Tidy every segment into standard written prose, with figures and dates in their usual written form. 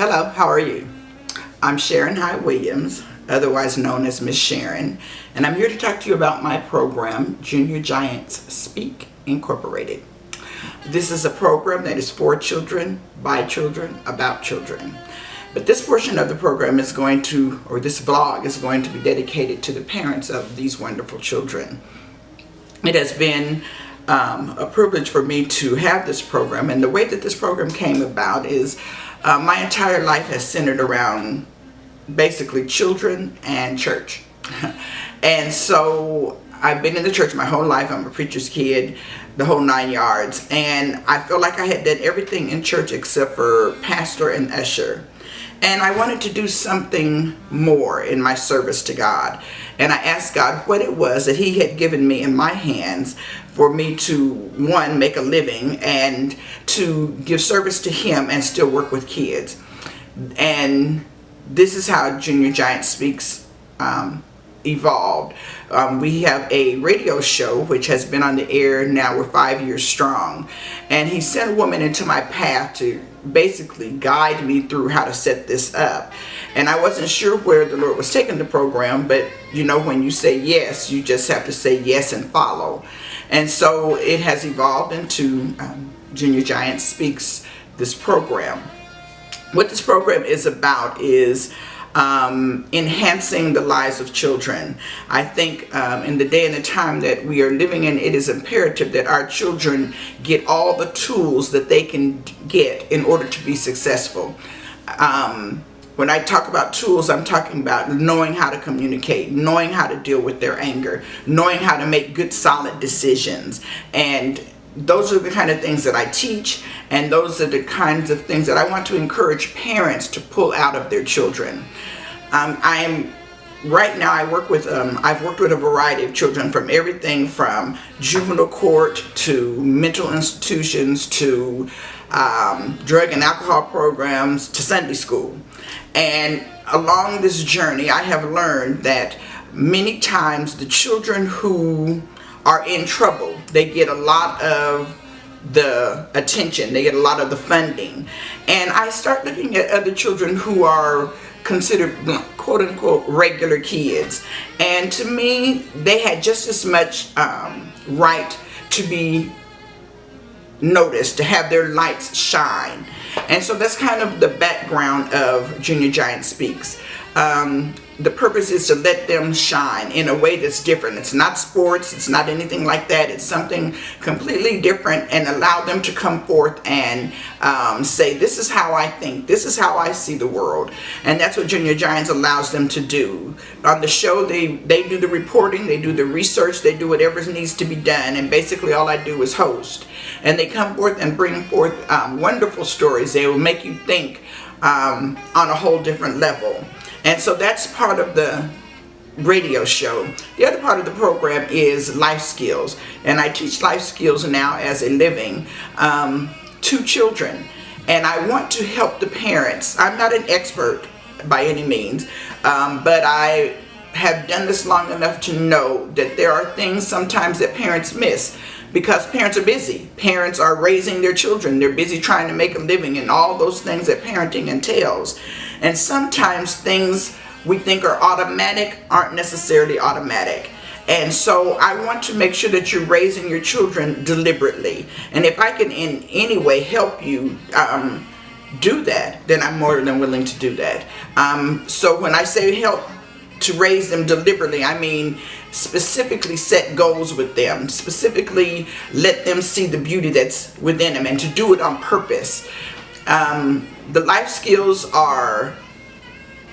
Hello, how are you? I'm Sharon Hyde Williams, otherwise known as Miss Sharon, and I'm here to talk to you about my program, Junior Giants Speak Incorporated. This is a program that is for children, by children, about children. But this portion of the program is going to, or this vlog is going to be dedicated to the parents of these wonderful children. It has been a privilege for me to have this program, and the way that this program came about is my entire life has centered around basically children and church. And so I've been in the church my whole life. I'm a preacher's kid, the whole 9 yards, and I feel like I had done everything in church except for pastor and usher. And I wanted to do something more in my service to God. And I asked God what it was that He had given me in my hands for me to, one, make a living, and to give service to Him and still work with kids. And this is how Junior Giants Speaks evolved. We have a radio show which has been on the air now. We're 5 years strong. And He sent a woman into my path to basically guide me through how to set this up. And I wasn't sure where the Lord was taking the program, but you know, when you say yes, you just have to say yes and follow. And so it has evolved into Junior Giants Speaks, this program. What this program is about is enhancing the lives of children. I think in the day and the time that we are living in, it is imperative that our children get all the tools that they can get in order to be successful. When I talk about tools, I'm talking about knowing how to communicate, knowing how to deal with their anger, knowing how to make good, solid decisions. And those are the kind of things that I teach, and those are the kinds of things that I want to encourage parents to pull out of their children. Right now I work with, I've worked with a variety of children, from everything from juvenile court to mental institutions to drug and alcohol programs to Sunday school. And along this journey, I have learned that many times the children who are in trouble, they get a lot of the attention, they get a lot of the funding. And I start looking at other children who are considered quote unquote regular kids, and to me they had just as much right to be noticed, to have their lights shine. And so that's kind of the background of Junior Giant Speaks. The purpose is to let them shine in a way that's different. It's not sports, it's not anything like that. It's something completely different, and allow them to come forth and say, this is how I think, this is how I see the world. And that's what Junior Giants allows them to do. On the show, they do the reporting, they do the research, they do whatever needs to be done, and basically all I do is host. And they come forth and bring forth wonderful stories. They will make you think on a whole different level. And so that's part of the radio show. The other part of the program is life skills. And I teach life skills now as a living to children. And I want to help the parents. I'm not an expert by any means, but I have done this long enough to know that there are things sometimes that parents miss, because parents are busy. Parents are raising their children. They're busy trying to make a living and all those things that parenting entails. And sometimes things we think are automatic aren't necessarily automatic. And so I want to make sure that you're raising your children deliberately. And if I can in any way help you do that, then I'm more than willing to do that. So when I say help to raise them deliberately, I mean specifically set goals with them, specifically let them see the beauty that's within them, and to do it on purpose. The life skills are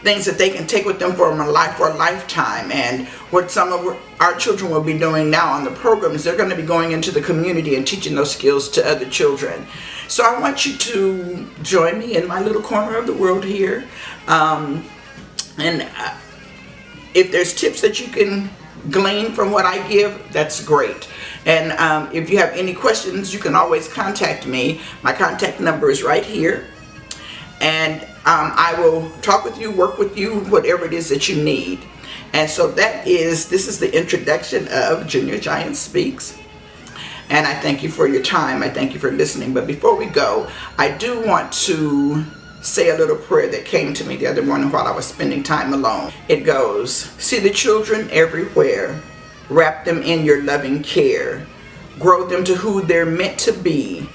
things that they can take with them for a lifetime. And what some of our children will be doing now on the program is they're going to be going into the community and teaching those skills to other children. So I want you to join me in my little corner of the world here. If there's tips that you can glean from what I give, that's great. And if you have any questions, you can always contact me. My contact number is right here. And I will talk with you, work with you, whatever it is that you need. And so this is the introduction of Junior Giants Speaks. And I thank you for your time. I thank you for listening. But before we go, I do want to say a little prayer that came to me the other morning while I was spending time alone. It goes, see the children everywhere, wrap them in your loving care, grow them to who they're meant to be.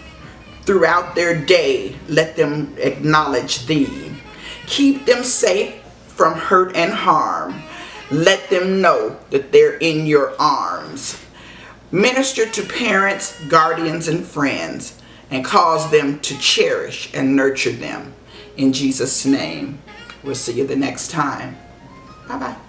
Throughout their day, let them acknowledge thee. Keep them safe from hurt and harm. Let them know that they're in your arms. Minister to parents, guardians, and friends, and cause them to cherish and nurture them. In Jesus' name, we'll see you the next time. Bye-bye.